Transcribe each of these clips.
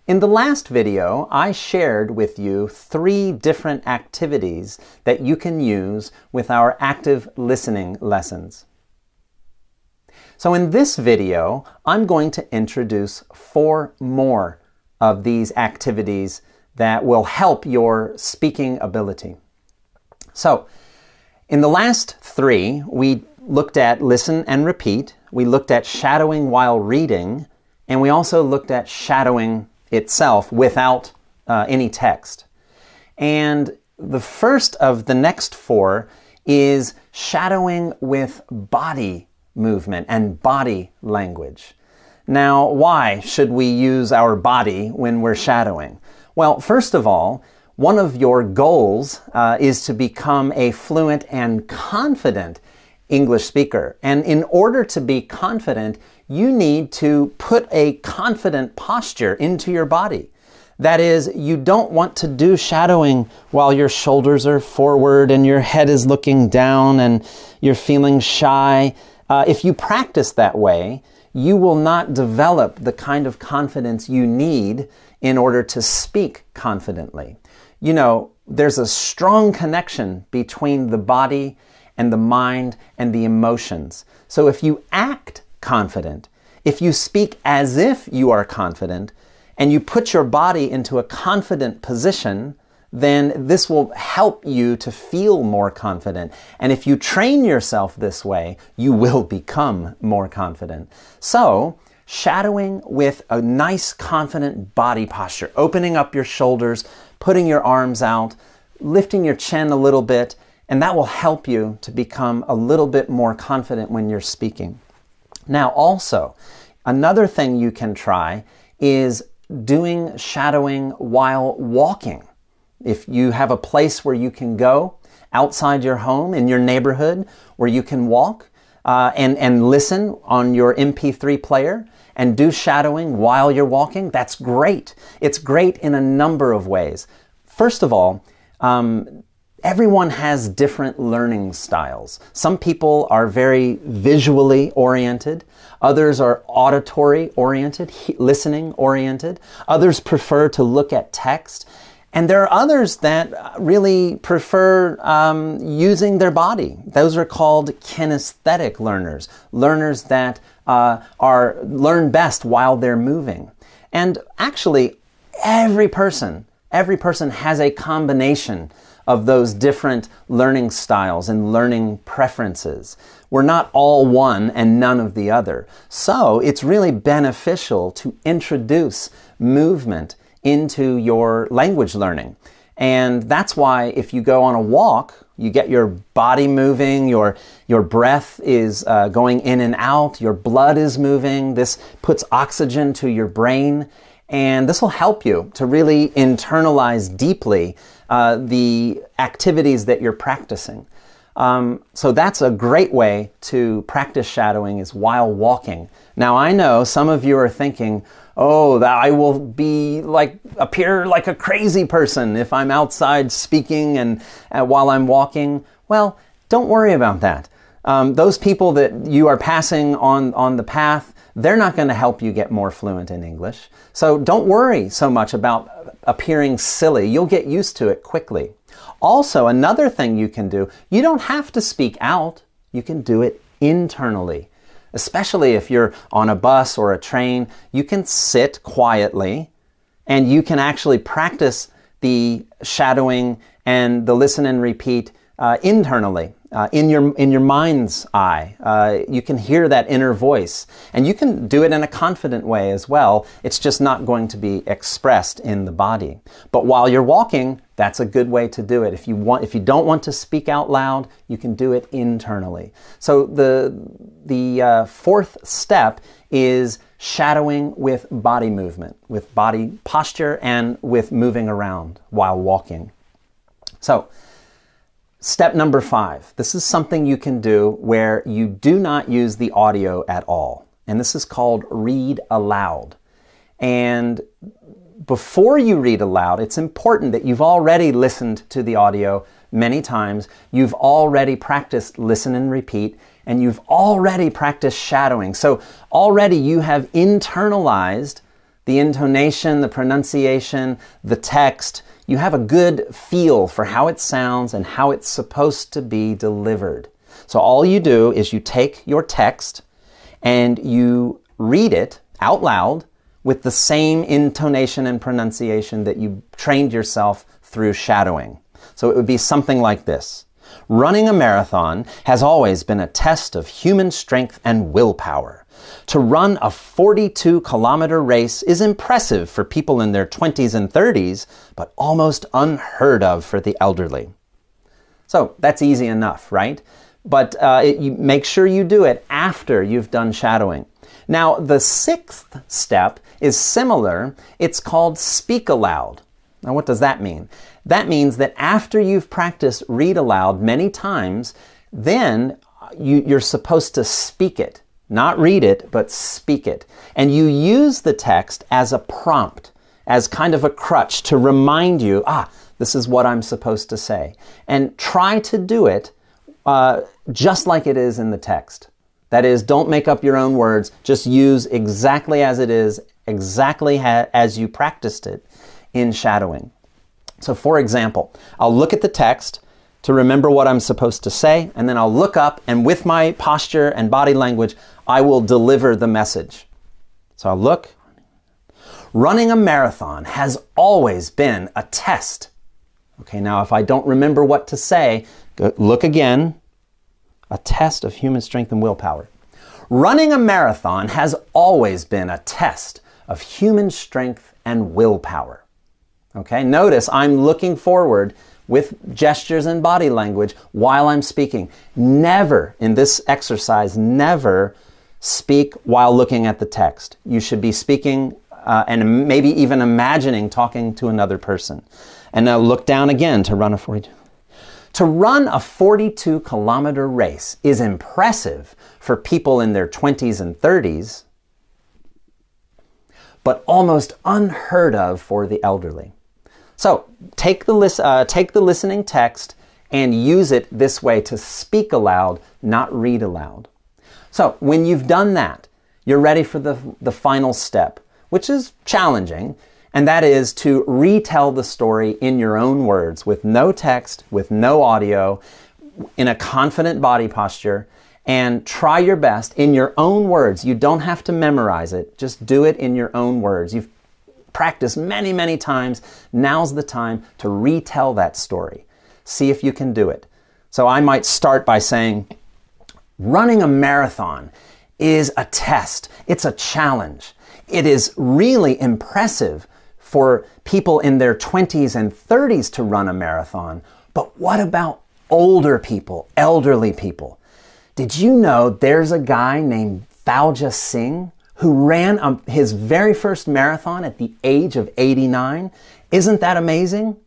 In the last video, I shared with you 3 different activities that you can use with our active listening lessons. So in this video, I'm going to introduce 4 more of these activities that will help your speaking ability. So, in the last 3, we looked at listen and repeat, we looked at shadowing while reading, and we also looked at shadowing itself without any text. And the first of the next 4 is shadowing with body movement and body language. Now, why should we use our body when we're shadowing? Well, first of all, one of your goals is to become a fluent and confident English speaker. And in order to be confident, you need to put a confident posture into your body. That is, you don't want to do shadowing while your shoulders are forward and your head is looking down and you're feeling shy. If you practice that way, you will not develop the kind of confidence you need in order to speak confidently. You know, there's a strong connection between the body and the mind and the emotions. So if you act confident, if you speak as if you are confident, and you put your body into a confident position, then this will help you to feel more confident. And if you train yourself this way, you will become more confident. So, shadowing with a nice, confident body posture, opening up your shoulders, putting your arms out, lifting your chin a little bit, and that will help you to become a little bit more confident when you're speaking. Now, also, another thing you can try is doing shadowing while walking. If you have a place where you can go outside your home, in your neighborhood, where you can walk and listen on your MP3 player and do shadowing while you're walking, that's great. It's great in a number of ways. First of all, everyone has different learning styles. Some people are very visually oriented. Others are auditory oriented, listening oriented. Others prefer to look at text. And there are others that really prefer using their body. Those are called kinesthetic learners, learners that learn best while they're moving. And actually, every person has a combination of those different learning styles and learning preferences. We're not all one and none of the other. So it's really beneficial to introduce movement into your language learning. And that's why if you go on a walk, you get your body moving, your breath is going in and out, your blood is moving, this puts oxygen to your brain, and this will help you to really internalize deeply the activities that you're practicing. So that's a great way to practice shadowing, is while walking. Now I know some of you are thinking, oh, that I will appear like a crazy person if I'm outside speaking and while I'm walking. Well, don't worry about that. Those people that you are passing on the path, they're not going to help you get more fluent in English. So don't worry so much about appearing silly. You'll get used to it quickly. Also, another thing you can do, you don't have to speak out. You can do it internally. Especially if you're on a bus or a train, you can sit quietly and you can actually practice the shadowing and the listen and repeat internally, in your mind's eye. You can hear that inner voice, and you can do it in a confident way as well. It's just not going to be expressed in the body. But while you're walking, that's a good way to do it. If you don't want to speak out loud, you can do it internally. So the fourth step is shadowing with body movement, with body posture, and with moving around while walking. So, step number 5. This is something you can do where you do not use the audio at all. And this is called read aloud. And before you read aloud, it's important that you've already listened to the audio many times. You've already practiced listen and repeat, and you've already practiced shadowing. So already you have internalized the intonation, the pronunciation, the text. You have a good feel for how it sounds and how it's supposed to be delivered. So all you do is you take your text and you read it out loud with the same intonation and pronunciation that you trained yourself through shadowing. So it would be something like this. Running a marathon has always been a test of human strength and willpower. To run a 42-kilometer race is impressive for people in their 20s and 30s, but almost unheard of for the elderly. So that's easy enough, right? But you make sure you do it after you've done shadowing. Now, the sixth step is similar. It's called speak aloud. Now, what does that mean? That means that after you've practiced read aloud many times, then you're supposed to speak it. Not read it, but speak it. And you use the text as a prompt, as kind of a crutch to remind you, this is what I'm supposed to say. And try to do it just like it is in the text. That is, don't make up your own words. Just use exactly as it is, exactly as you practiced it in shadowing. So for example, I'll look at the text to remember what I'm supposed to say, and then I'll look up, and with my posture and body language, I will deliver the message. So I'll look. Running a marathon has always been a test. Okay, now if I don't remember what to say, look again. A test of human strength and willpower. Running a marathon has always been a test of human strength and willpower. Okay, notice I'm looking forward with gestures and body language while I'm speaking. Never, in this exercise, never speak while looking at the text. You should be speaking and maybe even imagining talking to another person. And now look down again to run a 42. To run a 42-kilometer race is impressive for people in their 20s and 30s, but almost unheard of for the elderly. So take the listening text and use it this way to speak aloud, not read aloud. So when you've done that, you're ready for the final step, which is challenging, and that is to retell the story in your own words with no text, with no audio, in a confident body posture, and try your best in your own words. You don't have to memorize it. Just do it in your own words. You've practiced many, many times. Now's the time to retell that story. See if you can do it. So I might start by saying, running a marathon is a test. It's a challenge. It is really impressive for people in their 20s and 30s to run a marathon. But what about older people, elderly people? Did you know there's a guy named Thaujia Singh who ran his very first marathon at the age of 89? Isn't that amazing?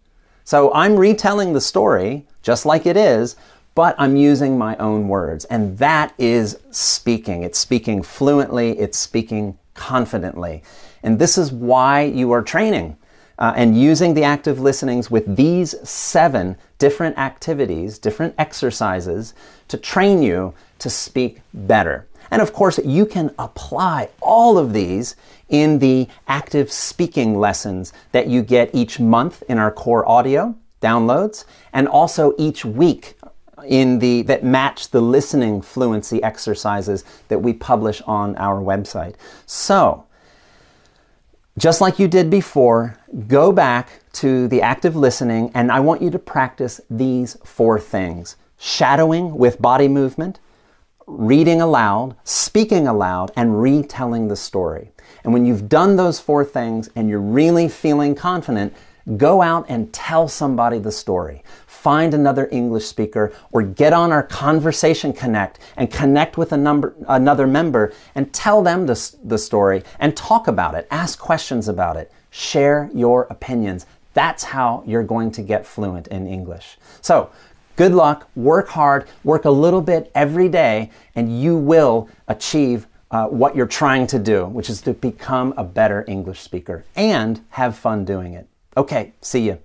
So I'm retelling the story just like it is, but I'm using my own words. And that is speaking. It's speaking fluently. It's speaking confidently. And this is why you are training and using the active listenings with these 7 different activities, different exercises to train you to speak better. And of course, you can apply all of these in the active speaking lessons that you get each month in our core audio downloads, and also each week that match the listening fluency exercises that we publish on our website. So, just like you did before, go back to the active listening, and I want you to practice these 4 things. Shadowing with body movement, reading aloud, speaking aloud, and retelling the story. And when you've done those 4 things and you're really feeling confident, go out and tell somebody the story. Find another English speaker or get on our Conversation Connect and connect with another member and tell them the story and talk about it. Ask questions about it. Share your opinions. That's how you're going to get fluent in English. So, good luck, work hard, work a little bit every day, and you will achieve what you're trying to do, which is to become a better English speaker and have fun doing it. Okay, see you.